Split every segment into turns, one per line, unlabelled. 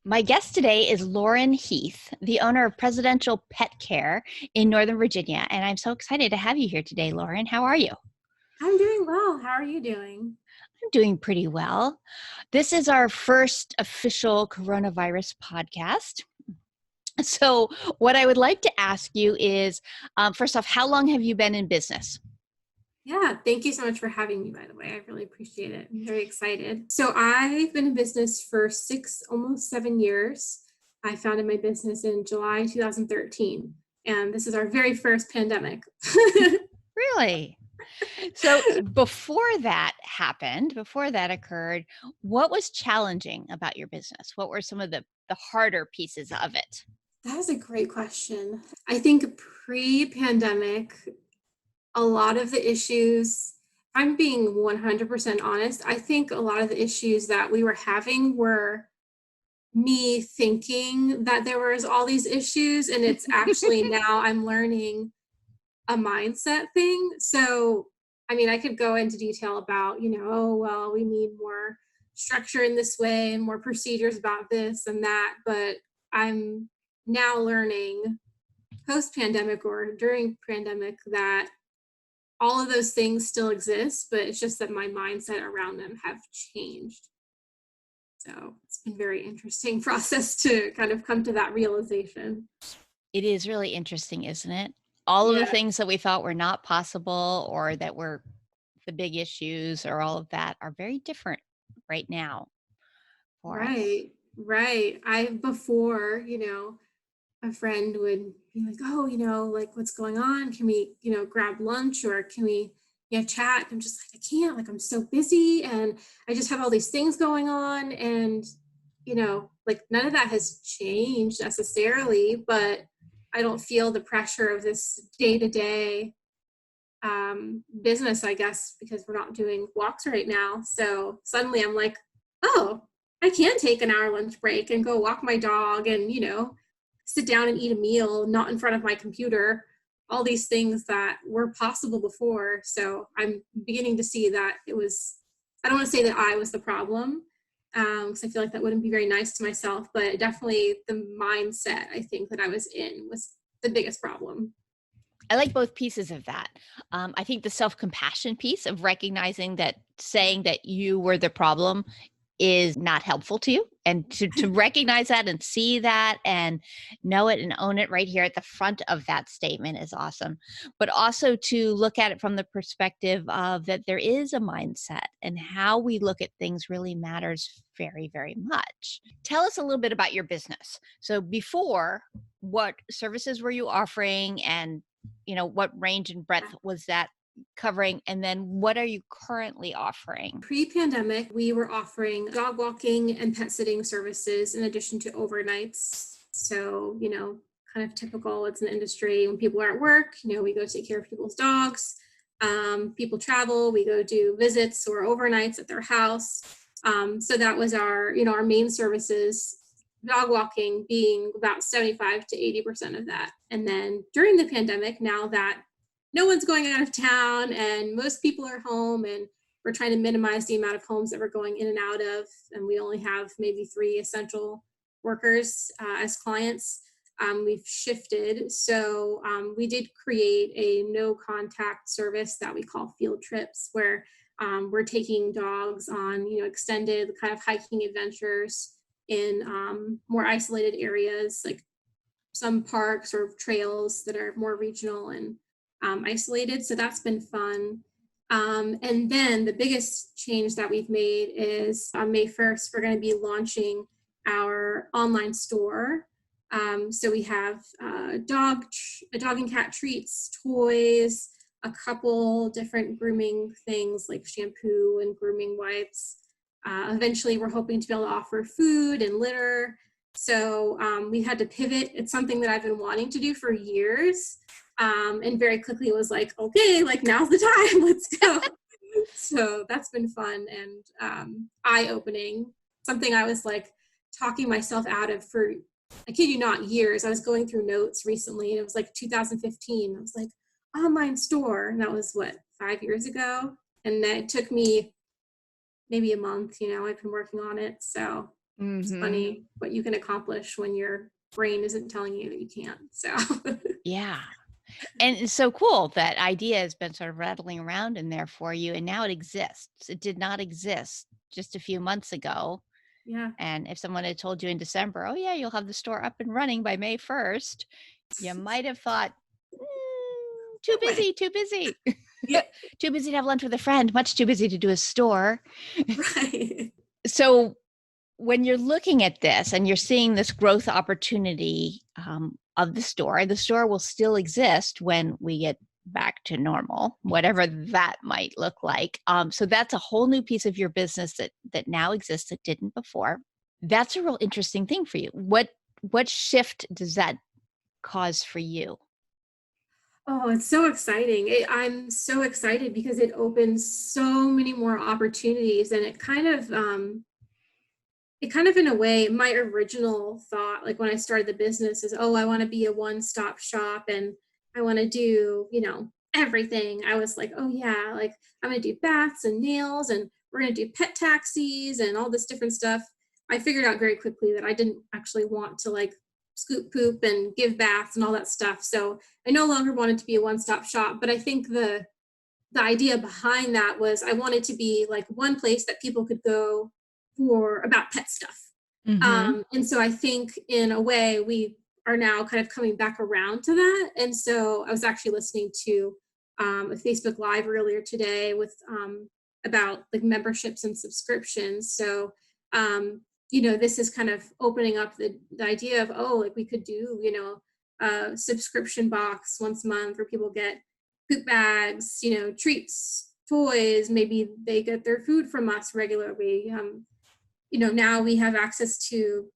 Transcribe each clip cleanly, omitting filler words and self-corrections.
My guest today is Lauren Heath, the owner of Presidential Pet Care in Northern Virginia. And I'm so excited to have you here today, Lauren. How are you?
I'm doing well. How are you doing?
I'm doing pretty well. This is our first official coronavirus podcast. So, what I would like to ask you is first off, how long have you been in business?
Yeah, thank you so much for having me, by the way. I really appreciate it. I'm very excited. So, I've been in business for almost 7 years. I founded my business in July 2013, and this is our very first pandemic.
Really? So, before that happened, before that occurred, what was challenging about your business? What were some of the harder pieces of it?
That is a great question. I think pre pandemic, a lot of the issues, I'm being 100% honest, I think a lot of the issues that we were having were me thinking that there was all these issues, and it's actually now I'm learning a mindset thing. So I mean, I could go into detail about, oh well, we need more structure in this way and more procedures about this and that, but I'm now learning post pandemic or during pandemic that all of those things still exist, but it's just that my mindset around them have changed. So it's been very interesting process to kind of come to that realization.
It is really interesting, isn't it? All of the
Yeah,
things that we thought were not possible or that were the big issues or all of that are very different right now for us.
right, right. I before, a friend would be like, "Oh, like what's going on? Can we, grab lunch or can we, chat?" I'm just like, "I can't. Like I'm so busy and I just have all these things going on." And, like none of that has changed necessarily, but I don't feel the pressure of this day to day business, I guess, because we're not doing walks right now. So suddenly I'm like, oh, I can take an hour lunch break and go walk my dog and, sit down and eat a meal, not in front of my computer, all these things that were possible before. So I'm beginning to see that I don't want to say that I was the problem, because I feel like that wouldn't be very nice to myself, but definitely the mindset I think that I was in was the biggest problem.
I like both pieces of that. I think the self compassion piece of recognizing that saying that you were the problem is not helpful to you. And to recognize that and see that and know it and own it right here at the front of that statement is awesome. But also to look at it from the perspective of that there is a mindset and how we look at things really matters very, very much. Tell us a little bit about your business. So before, what services were you offering and what range and breadth was that covering? And then what are you currently offering?
Pre-pandemic, we were offering dog walking and pet sitting services in addition to overnights. So, kind of typical, it's an industry when people are at work, we go take care of people's dogs. People travel, we go do visits or overnights at their house. So that was our main services, dog walking being about 75 to 80% of that. And then during the pandemic, now that no one's going out of town and most people are home and we're trying to minimize the amount of homes that we're going in and out of, and we only have maybe 3 essential workers as clients. We've shifted. So we did create a no contact service that we call field trips, where we're taking dogs on extended kind of hiking adventures in more isolated areas, like some parks or trails that are more regional and isolated. So that's been fun. And then the biggest change that we've made is on May 1st, we're going to be launching our online store. So we have dog and cat treats, toys, a couple different grooming things like shampoo and grooming wipes. Eventually, we're hoping to be able to offer food and litter. So we had to pivot. It's something that I've been wanting to do for years. And very quickly it was like, okay, like now's the time, let's go. So that's been fun and eye-opening. Something I was like talking myself out of for, I kid you not, years. I was going through notes recently and it was like 2015. I was like, online store. And that was what, 5 years ago? And then it took me maybe a month, I've been working on it. So It's
Mm-hmm.
funny what you can accomplish when your brain isn't telling you that you can't. So
Yeah. And it's so cool that idea has been sort of rattling around in there for you, and now it exists. It did not exist just a few months ago.
yeah.
And if someone had told you in December, oh, yeah, you'll have the store up and running by May 1st, you might have thought, too
No way.
busy, too busy.
Yeah.
Too busy to have lunch with a friend, much too busy to do a store.
Right.
So when you're looking at this and you're seeing this growth opportunity of the store will still exist when we get back to normal, whatever that might look like. So that's a whole new piece of your business that now exists that didn't before. That's a real interesting thing for you. What shift does that cause for you?
Oh, it's so exciting. I'm so excited because it opens so many more opportunities, and it kind of in a way, my original thought, like when I started the business, is, oh, I want to be a one-stop shop and I want to do, everything. I was like, oh yeah, like I'm going to do baths and nails and we're going to do pet taxis and all this different stuff. I figured out very quickly that I didn't actually want to like scoop poop and give baths and all that stuff. So I no longer wanted to be a one-stop shop, but I think the idea behind that was I wanted to be like one place that people could go for about pet stuff.
Mm-hmm.
And so I think in a way we are now kind of coming back around to that. And so I was actually listening to a Facebook Live earlier today with about like memberships and subscriptions. So this is kind of opening up the idea of, oh, like we could do, a subscription box once a month where people get poop bags, treats, toys. Maybe they get their food from us regularly. Now we have access to,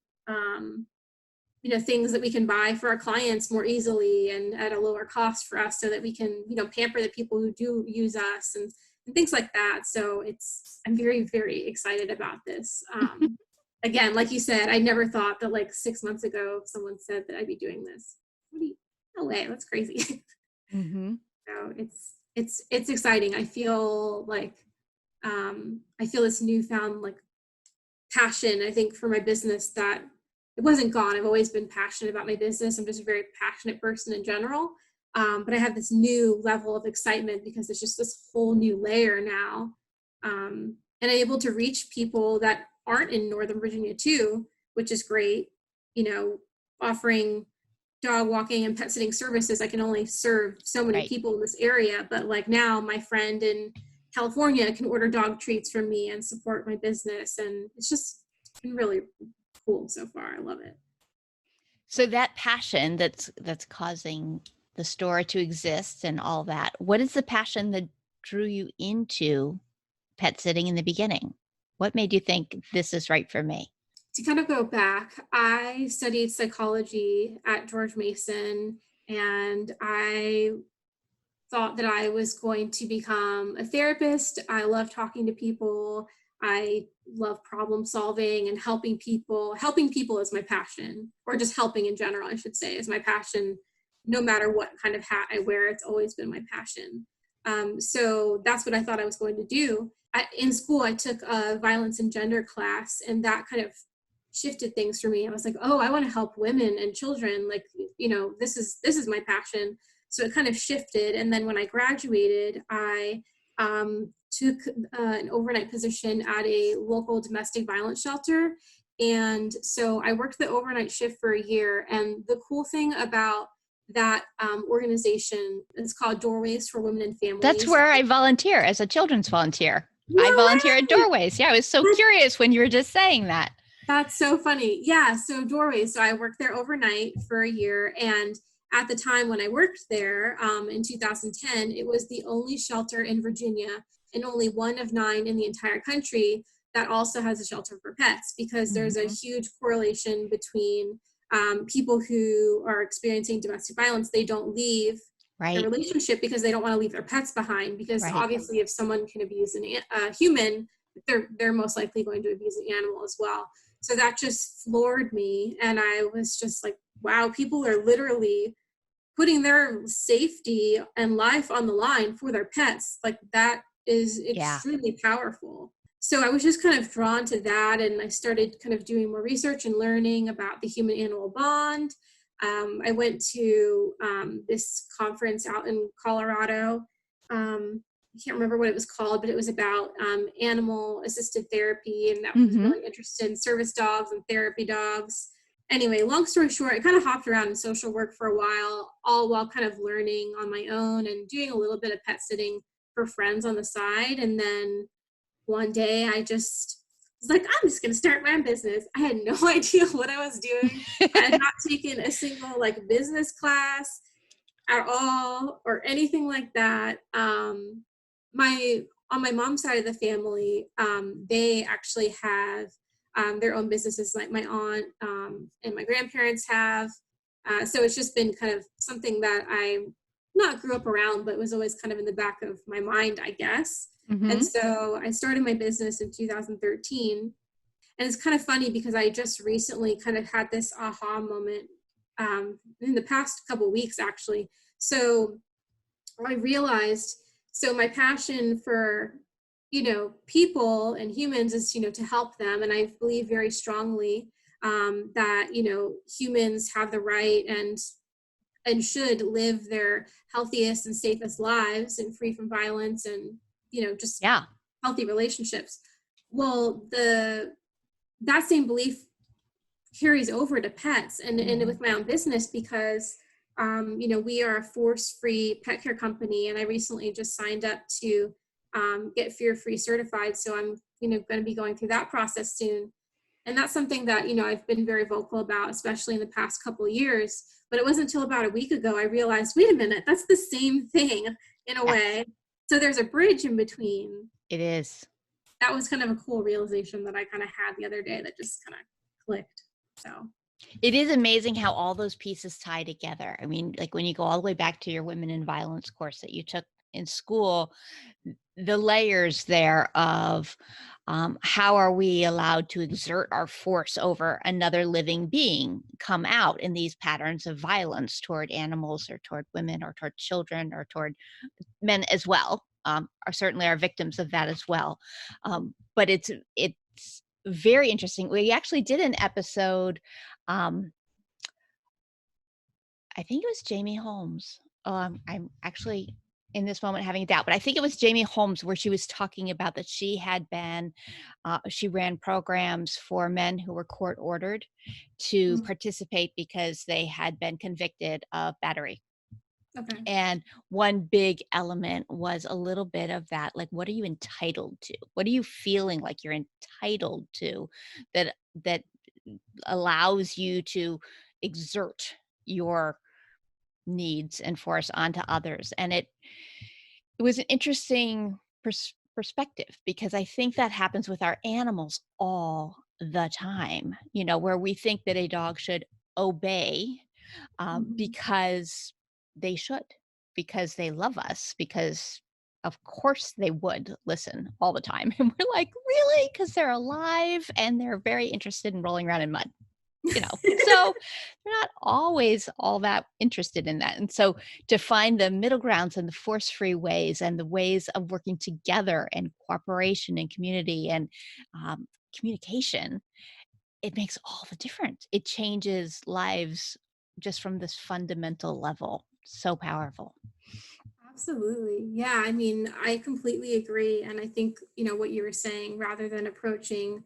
things that we can buy for our clients more easily and at a lower cost for us so that we can, pamper the people who do use us and things like that. So I'm very, very excited about this. Again, like you said, I never thought that like 6 months ago, someone said that I'd be doing this. No way, that's crazy.
Mm-hmm.
So it's exciting. I feel like I feel this newfound like passion, I think, for my business that it wasn't gone. I've always been passionate about my business. I'm just a very passionate person in general. But I have this new level of excitement because it's just this whole new layer now. And I'm able to reach people that aren't in Northern Virginia too, which is great. Offering dog walking and pet sitting services. I can only serve so many
Right.
people in this area, but like now my friend in California can order dog treats from me and support my business. And it's been really cool so far. I love it.
So that passion that's causing the store to exist and all that, what is the passion that drew you into pet sitting in the beginning? What made you think this is right for me?
To kind of go back, I studied psychology at George Mason, and I thought that I was going to become a therapist. I love talking to people. I love problem solving and helping people. Helping people is my passion, or just helping in general, I should say, is my passion. No matter what kind of hat I wear, it's always been my passion. So that's what I thought I was going to do. In school, I took a violence and gender class, and that kind of shifted things for me. I was like, oh, I want to help women and children. Like, this is my passion. So it kind of shifted. And then when I graduated, I took an overnight position at a local domestic violence shelter. And so I worked the overnight shift for a year. And the cool thing about that organization is called Doorways for Women and
That's
Families.
where I volunteer as a children's volunteer.
No
I volunteer at
way!
Doorways. Yeah, I was so curious when you were just saying that.
That's so funny. Yeah, so Doorways. So I worked there overnight for a year, and at the time when I worked there in 2010, it was the only shelter in Virginia and only one of 9 in the entire country that also has a shelter for pets, because there's a
Mhm.
huge correlation between people who are experiencing domestic violence. They don't leave their
Right,
relationship because they don't want to leave their pets behind, because
right.
obviously if someone can abuse a human, they're most likely going to abuse an animal as well. So that just floored me. And I was just like, wow, people are literally putting their safety and life on the line for their pets. Like, that is
Yeah.
extremely powerful. So I was just kind of drawn to that, and I started kind of doing more research and learning about the human animal bond. I went to this conference out in Colorado. I can't remember what it was called, but it was about animal assisted therapy, and that was
Mm-hmm.
really interested in service dogs and therapy dogs. Anyway, long story short, I kind of hopped around in social work for a while, all while kind of learning on my own and doing a little bit of pet sitting for friends on the side. And then one day I just was like, I'm just going to start my own business. I had no idea what I was doing. I had not taken a single like business class at all or anything like that. My on my mom's side of the family, they actually have their own businesses, like my aunt and my grandparents have. So it's just been kind of something that I not grew up around, but was always kind of in the back of my mind, I guess. And
Mm-hmm.
so I started my business in 2013. And it's kind of funny because I just recently kind of had this aha moment in the past couple weeks, actually. So I realized, so my passion for, people and humans is, to help them. And I believe very strongly that, humans have the right and should live their healthiest and safest lives and free from violence and, just
Yeah.
healthy relationships. Well, that same belief carries over to pets and
Mm-hmm.
with my own business because we are a force-free pet care company, and I recently just signed up to get fear-free certified, so I'm going to be going through that process soon. And that's something that I've been very vocal about, especially in the past couple of years. But it wasn't until about a week ago I realized, wait a minute, that's the same thing in a
Yes,
way. So there's a bridge in between.
it is.
That was kind of a cool realization that I kind of had the other day that just kind of clicked. So
It is amazing how all those pieces tie together. I mean, like when you go all the way back to your women in violence course that you took in school, the layers there of how are we allowed to exert our force over another living being come out in these patterns of violence toward animals or toward women or toward children or toward men as well, are certainly are victims of that as well. But it's very interesting. We actually did an episode. Um, I think it was Jamie Holmes. I'm actually in this moment having a doubt, but I think it was Jamie Holmes where she was talking about that she had been, she ran programs for men who were court ordered to
mm,
participate because they had been convicted of battery.
okay.
And one big element was a little bit of that, like, what are you entitled to? What are you feeling like you're entitled to that allows you to exert your needs and force onto others? And it was an interesting perspective because I think that happens with our animals all the time, where we think that a dog should obey
Mhm.
because they should, because they love us, because of course they would listen all the time. And we're like, really? Because they're alive and they're very interested in rolling around in mud. So they're not always all that interested in that. And so to find the middle grounds and the force free ways and the ways of working together and cooperation and community and um, communication, it makes all the difference. It changes lives just from this fundamental level. So powerful.
Absolutely. Yeah, I mean, I completely agree. And I think, what you were saying, rather than approaching,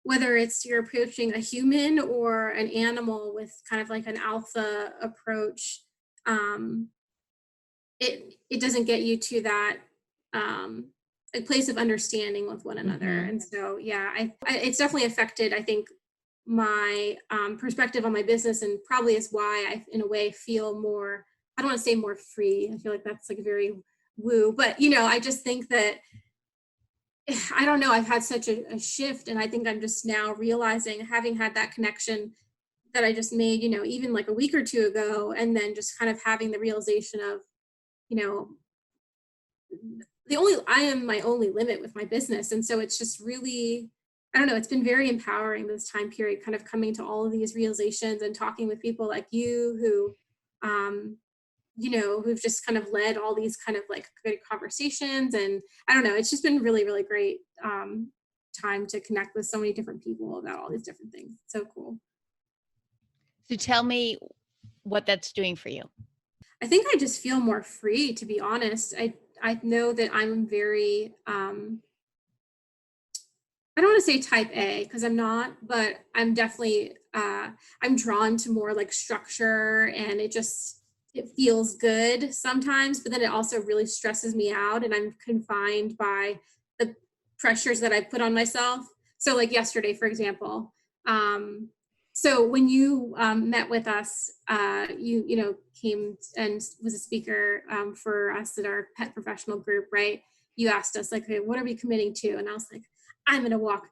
whether it's you're approaching a human or an animal with kind of like an alpha approach, um, it doesn't get you to that um, a place of understanding with one another.
Hmm.
And so, yeah, it's definitely affected, I think, my perspective on my business, and probably is why I, in a way, feel more. I don't want to say more free. I feel like that's like very woo, but I just think that I don't know. I've had such a shift, and I think I'm just now realizing, having had that connection that I just made, even like a week or two ago, and then just kind of having the realization of, you know, I am my only limit with my business. And so it's just really, I don't know, it's been very empowering this time period, kind of coming to all of these realizations and talking with people like you um, who've just kind of led all these kind of like good conversations. And I don't know, it's just been really, really great. time to connect with so many different people about all these different things. It's so cool.
So tell me what that's doing for you.
I think I just feel more free, to be honest. I know that I'm very I don't want to say type A because I'm not, but I'm definitely I'm drawn to more like structure, and it feels good sometimes, but then it also really stresses me out, and I'm confined by the pressures that I put on myself. So like yesterday, for example, so when you met with us, you came and was a speaker for us at our pet professional group, right? You asked us like, hey, what are we committing to? And I was like, I'm going to walk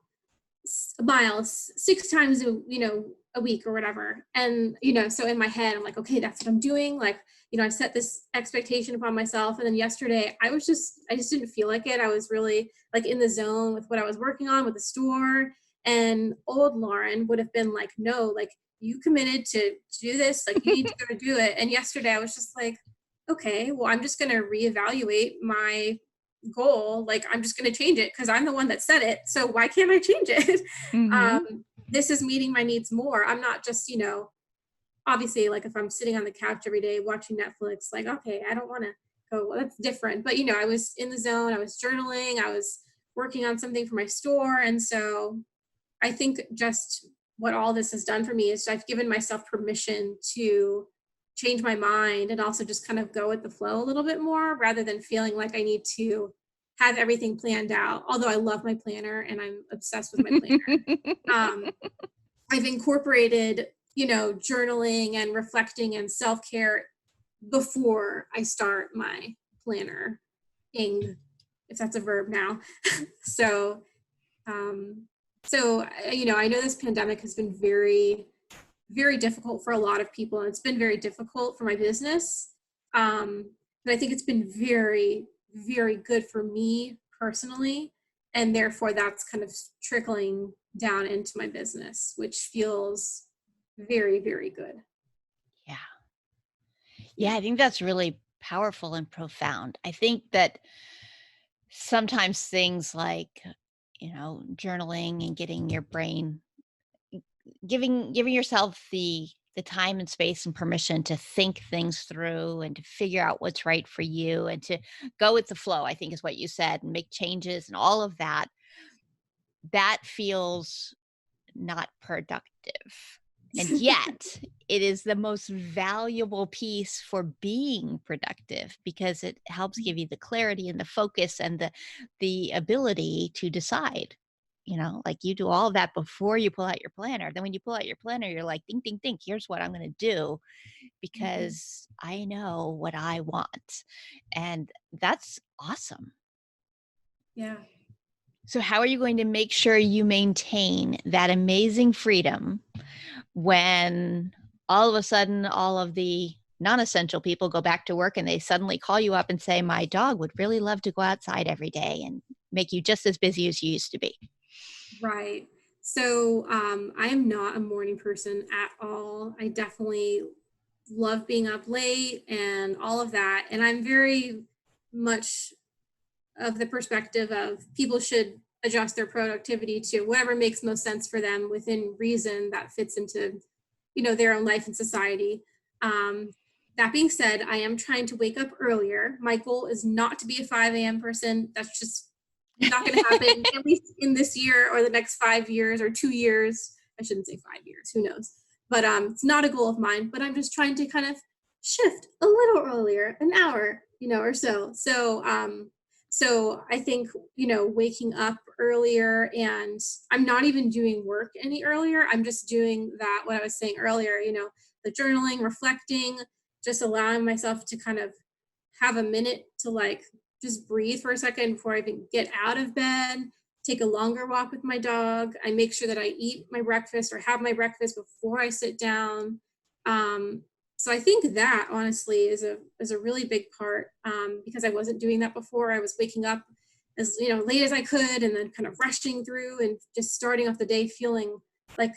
miles 6 times a week or whatever. And so in my head I'm like, okay, that's what I'm doing. Like, I set this expectation upon myself, and then yesterday I just didn't feel like it. I was really like in the zone with what I was working on with the store, and old Lauren would have been like, no, like, you committed to do this, like you need to go do it. And yesterday I was just like, okay, well, I'm just going to reevaluate my goal. Like, I'm just going to change it because I'm the one that said it, so why can't I change it? This is meeting my needs more. I'm not just obviously, like, if I'm sitting on the couch every day watching Netflix, like, okay, I don't want to go, well, that's different. But I was in the zone, I was journaling, I was working on something for my store. And so I think just what all this has done for me is I've given myself permission to change my mind and also just kind of go with the flow a little bit more, rather than feeling like I need to have everything planned out. Although I love my planner and I'm obsessed with my planner. I've incorporated, journaling and reflecting and self-care before I start my planner, if that's a verb now. So, I know this pandemic has been very, very difficult for a lot of people, and it's been very difficult for my business. But I think it's been very, very good for me personally, and therefore that's kind of trickling down into my business, which feels very, very good.
Yeah. Yeah, I think that's really powerful and profound. I think that sometimes things like, journaling and getting your brain giving yourself the time and space and permission to think things through and to figure out what's right for you and to go with the flow, I think is what you said, and make changes and all of that. That feels not productive. And yet, it is the most valuable piece for being productive because it helps give you the clarity and the focus and the ability to decide. Like, you do all of that before you pull out your planner. Then when you pull out your planner, you're like, ding, ding, ding, here's what I'm going to do
Mhm.
because I know what I want. And that's awesome.
Yeah.
So how are you going to make sure you maintain that amazing freedom when all of a sudden all of the non-essential people go back to work and they suddenly call you up and say, my dog would really love to go outside every day, and make you just as busy as you used to be?
Right. So I am not a morning person at all. I definitely love being up late and all of that. And I'm very much of the perspective of people should adjust their productivity to whatever makes most sense for them within reason that fits into their own life and society. um, that being said, I am trying to wake up earlier. My goal is not to be a 5 a.m. person. That's just not going to happen, at least in this year or the next 5 years or 2 years. I shouldn't say 5 years, who knows? But it's not a goal of mine, but I'm just trying to kind of shift a little earlier, an hour, or so. So I think, waking up earlier, and I'm not even doing work any earlier. I'm just doing that, what I was saying earlier, the journaling, reflecting, just allowing myself to kind of have a minute to like just breathe for a second before I even get out of bed, take a longer walk with my dog. I make sure that I eat my breakfast or have my breakfast before I sit down. Um, so I think that honestly is a really big part, because I wasn't doing that before. I was waking up as late as I could, and then kind of rushing through and just starting off the day feeling like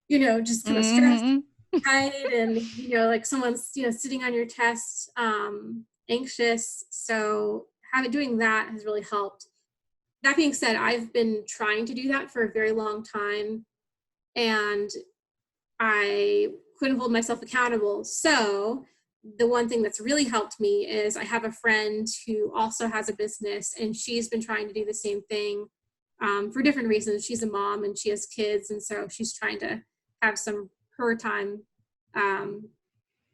just kind of stressed,
Mhm.
tight, and like someone's sitting on your chest, anxious. So having doing that has really helped. that being said, I've been trying to do that for a very long time, and I couldn't hold myself accountable. So the one thing that's really helped me is I have a friend who also has a business, and she's been trying to do the same thing, for different reasons. She's a mom and she has kids, and so she's trying to have some her time, um,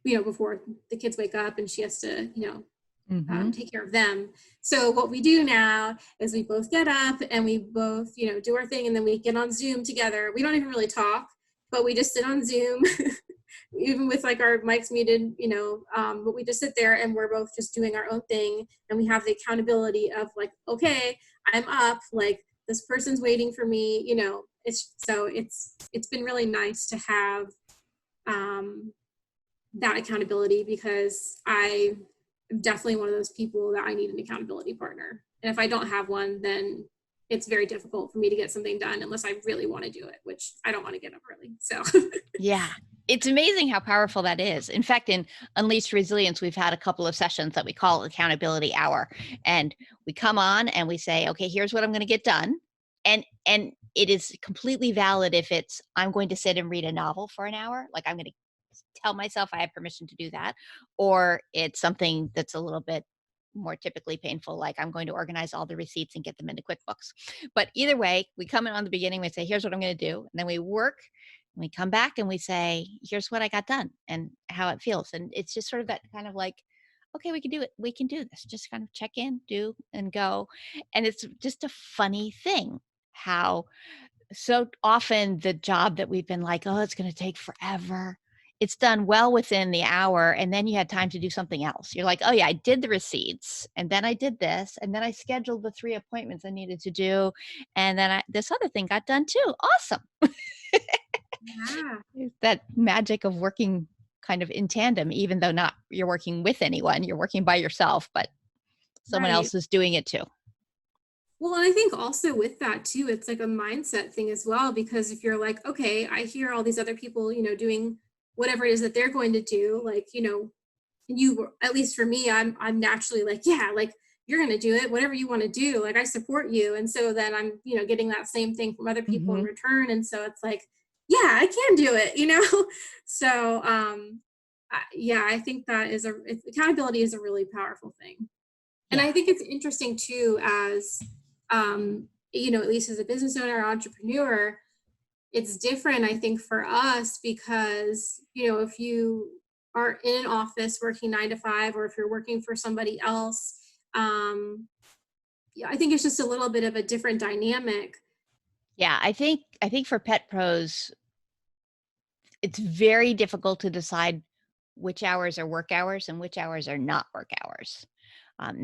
before the kids wake up and she has to,
Mm-hmm.
take care of them. So what we do now is we both get up and we both, do our thing, and then we get on Zoom together. We don't even really talk, but we just sit on Zoom, even with like our mics muted, but we just sit there and we're both just doing our own thing. And we have the accountability of like, okay, I'm up, like this person's waiting for me, it's been really nice to have, that accountability, because I am definitely one of those people that I need an accountability partner. And if I don't have one, then it's very difficult for me to get something done unless I really want to do it, which I don't want to get up early. So
Yeah. It's amazing how powerful that is. In fact, in Unleashed Resilience, we've had a couple of sessions that we call Accountability Hour. And we come on and we say, okay, here's what I'm going to get done. And it is completely valid if it's I'm going to sit and read a novel for an hour, like I'm going to tell myself I have permission to do that, or it's something that's a little bit more typically painful, like I'm going to organize all the receipts and get them into QuickBooks. But either way, we come in on the beginning, we say, here's what I'm going to do. And then we work, and we come back and we say, here's what I got done and how it feels. And it's just sort of that kind of like, okay, we can do it. We can do this. Just kind of check in, do, and go. And it's just a funny thing how so often the job that we've been like, oh, it's going to take forever. It's done well within the hour. And then you had time to do something else. You're like, oh, yeah, I did the receipts. And then I did this. And then I scheduled the 3 appointments I needed to do. And then this other thing got done too. Awesome.
yeah,
It's that magic of working kind of in tandem, even though not you're working with anyone, you're working by yourself, but someone
right.
else is doing it too.
Well, and I think also with that too, it's like a mindset thing as well, because if you're like, okay, I hear all these other people, doing whatever it is that they're going to do, like, at least for me, I'm naturally like, yeah, like you're going to do it, whatever you want to do. Like I support you. And so then I'm, getting that same thing from other people in
Hmm.
return. And so it's like, yeah, I can do it. So, yeah, I think that accountability is a really powerful thing. And
Yeah.
I think it's interesting too, as, at least as a business owner or entrepreneur, it's different, I think, for us because, if you are in an office working 9 to 5, or if you're working for somebody else, yeah, I think it's just a little bit of a different dynamic.
Yeah. I think for pet pros, it's very difficult to decide which hours are work hours and which hours are not work hours.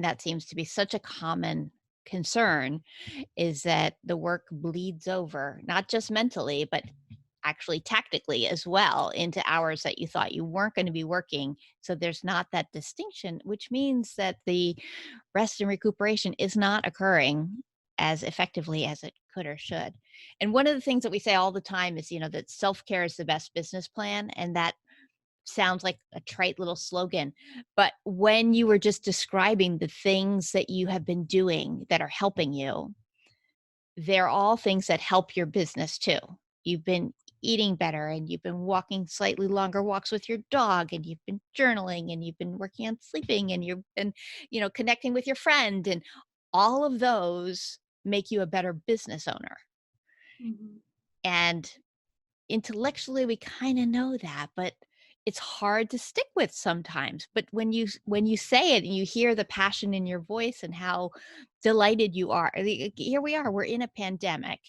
That seems to be such a common concern is that the work bleeds over, not just mentally, but actually tactically as well into hours that you thought you weren't going to be working. So there's not that distinction, which means that the rest and recuperation is not occurring as effectively as it could or should. And one of the things that we say all the time is, that self care is the best business plan. And that sounds like a trite little slogan, but when you were just describing the things that you have been doing that are helping you, they're all things that help your business too. You've been eating better and you've been walking slightly longer walks with your dog and you've been journaling and you've been working on sleeping and you've been, connecting with your friend, and all of those make you a better business owner.
Mhm.
And intellectually we kind of know that, but it's hard to stick with sometimes. But when you say it and you hear the passion in your voice and how delighted you are, here we are, we're in a pandemic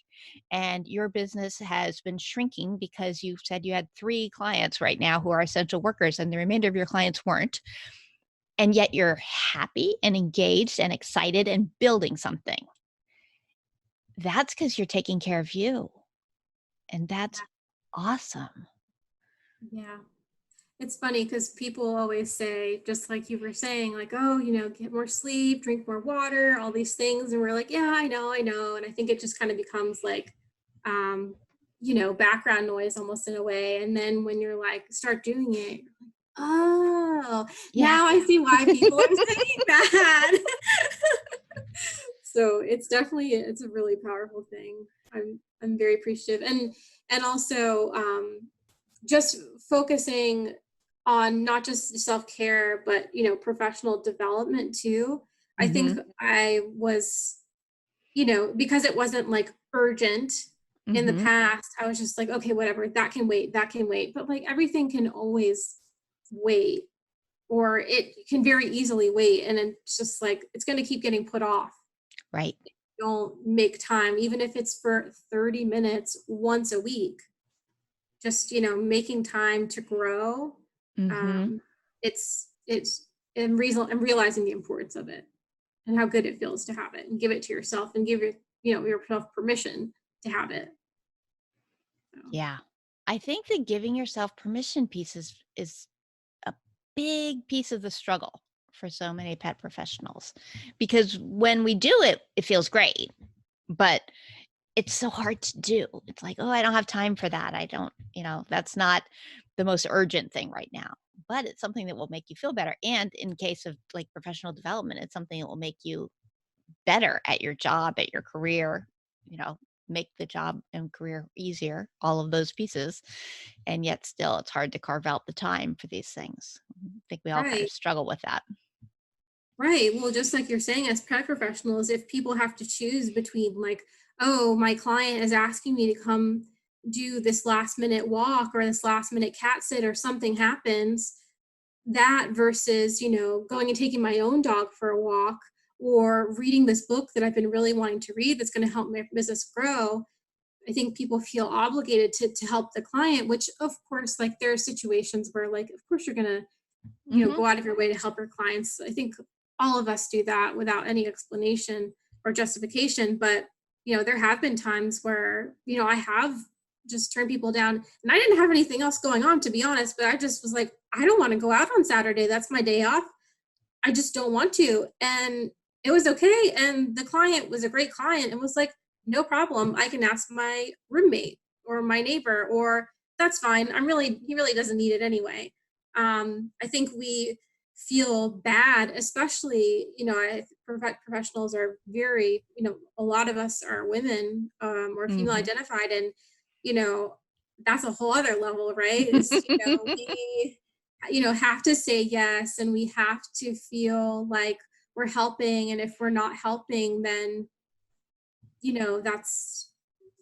and your business has been shrinking because you said you had 3 clients right now who are essential workers and the remainder of your clients weren't, and yet you're happy and engaged and excited and building something. That's because you're taking care of you, and that's awesome.
Yeah. It's funny because people always say, just like you were saying, like, oh, get more sleep, drink more water, all these things. And we're like, yeah, I know, I know. And I think it just kind of becomes like, um, background noise almost in a way. And then when you're like, start doing it, you're like, oh,
Yeah.
now I see why people are saying that. So it's definitely, it's a really powerful thing. I'm very appreciative. And also just focusing on not just self-care, but, professional development too. I think
Mm-hmm.
I was, because it wasn't like urgent in the
Mm-hmm.
past, I was just like, okay, whatever, that can wait, that can wait. But like everything can always wait, or it can very easily wait. And it's just like, it's going to keep getting put off.
Right.
Don't make time, even if it's for 30 minutes once a week, just, making time to grow.
Mm-hmm.
Um, it's, and I'm realizing the importance of it and how good it feels to have it and give it to yourself and give yourself permission to have it. So,
Yeah. I think the giving yourself permission piece is a big piece of the struggle for so many pet professionals, because when we do it, it feels great, but it's so hard to do. It's like, oh, I don't have time for that. I don't, that's not the most urgent thing right now, but it's something that will make you feel better. And in case of like professional development, it's something that will make you better at your job, at your career, you know, make the job and career easier, all of those pieces. And yet still it's hard to carve out the time for these things. I think we all kind
right.
of struggle with that.
Right. Well, just like you're saying, as paraprofessionals, if people have to choose between like, oh, my client is asking me to come do this last minute walk or this last minute cat sit or something happens, that versus, going and taking my own dog for a walk or reading this book that I've been really wanting to read that's going to help my business grow. I think people feel obligated to help the client, which of course, like there are situations where like, of course you're going to,
Hmm.
go out of your way to help your clients. I think all of us do that without any explanation or justification. But, there have been times where, I have just turned people down and I didn't have anything else going on, to be honest, but I just was like, I don't want to go out on Saturday. That's my day off. I just don't want to. And it was okay. And the client was a great client and was like, no problem. I can ask my roommate or my neighbor, or that's fine. He really doesn't need it anyway. I think we feel bad, especially, professionals are very, a lot of us are women or female
Hmm.
identified. And, you know, that's a whole other level, right? Is, we have to say yes, and we have to feel like we're helping, and if we're not helping, then that's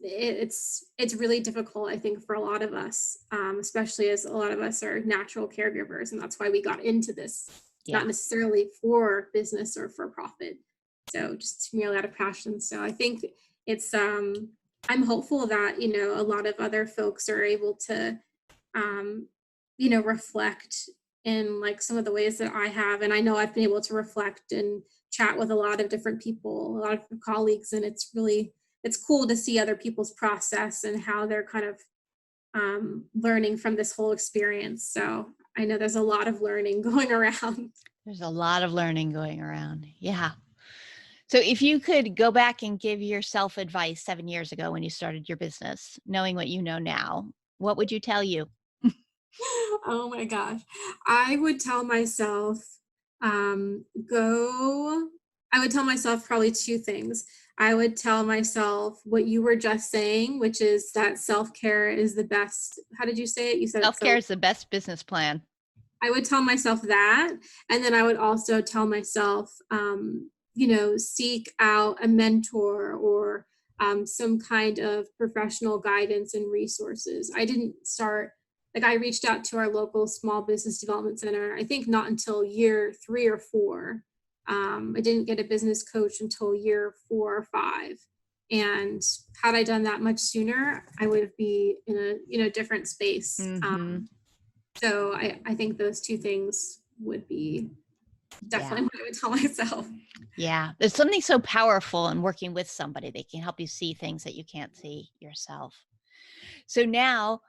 it's really difficult, I think, for a lot of us, especially as a lot of us are natural caregivers, and that's why we got into this, not
Yeah.
necessarily for business or for profit, so just merely out of passion. So I think it's I'm hopeful that a lot of other folks are able to um, reflect in like some of the ways that I have. And I know I've been able to reflect and chat with a lot of different people, a lot of colleagues, and it's cool to see other people's process and how they're kind of learning from this whole experience. So I know there's a lot of learning going around.
There's a lot of learning going around. Yeah. So if you could go back and give yourself advice 7 years ago when you started your business, knowing what you know now, what would you tell you?
Oh my gosh. I would tell myself, go, I would tell myself probably two things. I would tell myself what you were just saying, which is that self care is the best. How did you say it? You said it
Self-care
so.
is the best business plan.
I would tell myself that. And then I would also tell myself, seek out a mentor or some kind of professional guidance and resources. I didn't start, like, I reached out to our local small business development center, I think not until year 3 or 4. I didn't get a business coach until year 4 or 5. And had I done that much sooner, I would be in a different space.
Hmm.
So I think those two things would be
Yeah.
definitely what I would tell myself.
Yeah. There's something so powerful in working with somebody. They can help you see things that you can't see yourself. So now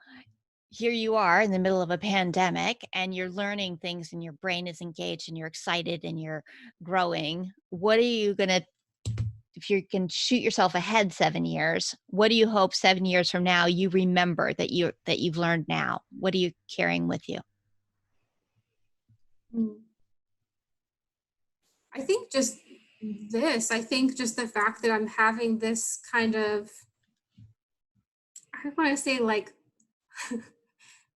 here you are in the middle of a pandemic and you're learning things and your brain is engaged and you're excited and you're growing. What are you going to, if you can shoot yourself ahead 7 years, what do you hope 7 years from now you remember that you've learned now? What are you carrying with you?
Mm. I think just This, I think just the fact that I'm having this kind of, I want to say like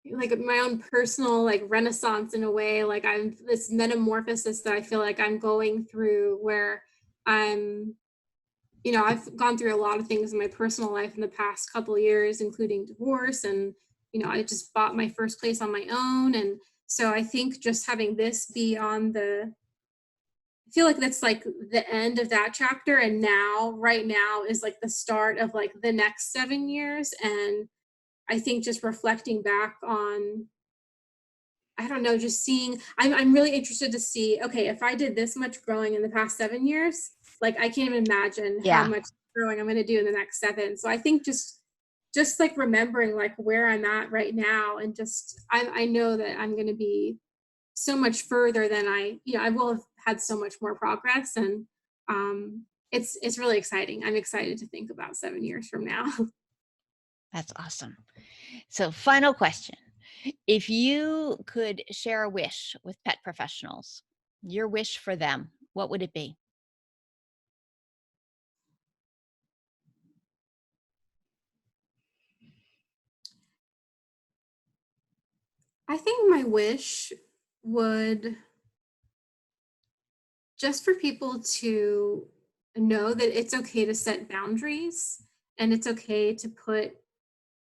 my own personal like renaissance in a way, like I'm this metamorphosis that I feel like I'm going through where I'm, I've gone through a lot of things in my personal life in the past couple of years, including divorce. And, I just bought my first place on my own. And so I think just having this be on I feel like that's like the end of that chapter. And now, right now, is like the start of like the next 7 years. And I think just reflecting back on, I don't know, just seeing, I'm really interested to see, okay, if I did this much growing in the past 7 years, like I can't even imagine how
Yeah.
much growing I'm going to do in the next seven. So I think just like remembering like where I'm at right now, and just, I know that I'm going to be so much further than I will have had so much more progress. And it's really exciting. I'm excited to think about 7 years from now.
That's awesome. So, final question. If you could share a wish with pet professionals, your wish for them, what would it be?
I think my wish would just for people to know that it's okay to set boundaries, and it's okay to put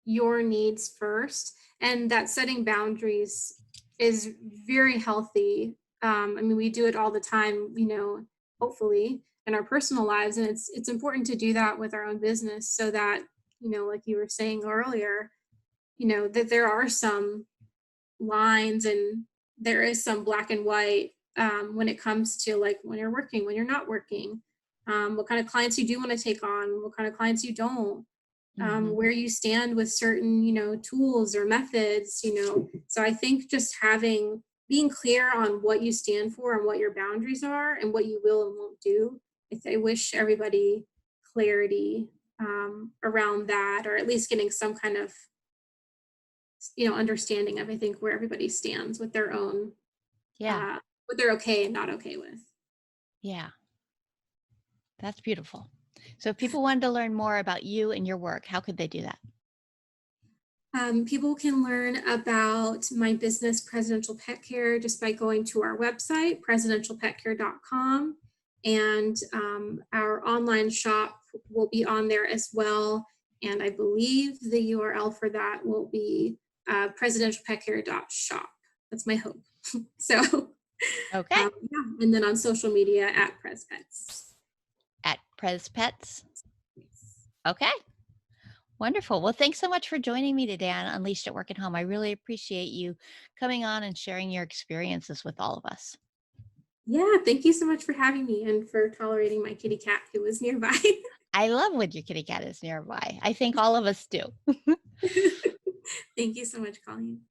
your needs first, and that setting boundaries is very healthy. I mean, we do it all the time, hopefully in our personal lives, and it's important to do that with our own business, so that, like you were saying earlier, that there are some lines, and there is some black and white, when it comes to like when you're working, when you're not working, what kind of clients you do want to take on, what kind of clients you don't,
Mhm.
where you stand with certain, tools or methods, So I think just being clear on what you stand for and what your boundaries are and what you will and won't do. I wish everybody clarity, around that, or at least getting some kind of, understanding of, I think, where everybody stands with their own,
Yeah.
uh, what they're okay and not okay with.
Yeah. That's beautiful. So, if people wanted to learn more about you and your work, how could they do that?
People can learn about my business, Presidential Pet Care, just by going to our website, presidentialpetcare.com. And our online shop will be on there as well. And I believe the URL for that will be presidentialpetcare.shop. That's my hope. So,
Okay.
yeah. And then on social media at PresPets.
At Pres Pets.
Yes.
Okay. Wonderful. Well, thanks so much for joining me today on Unleashed at Work and Home. I really appreciate you coming on and sharing your experiences with all of us.
Yeah, thank you so much for having me and for tolerating my kitty cat who was nearby.
I love when your kitty cat is nearby. I think all of us do.
Thank you so much, Colleen.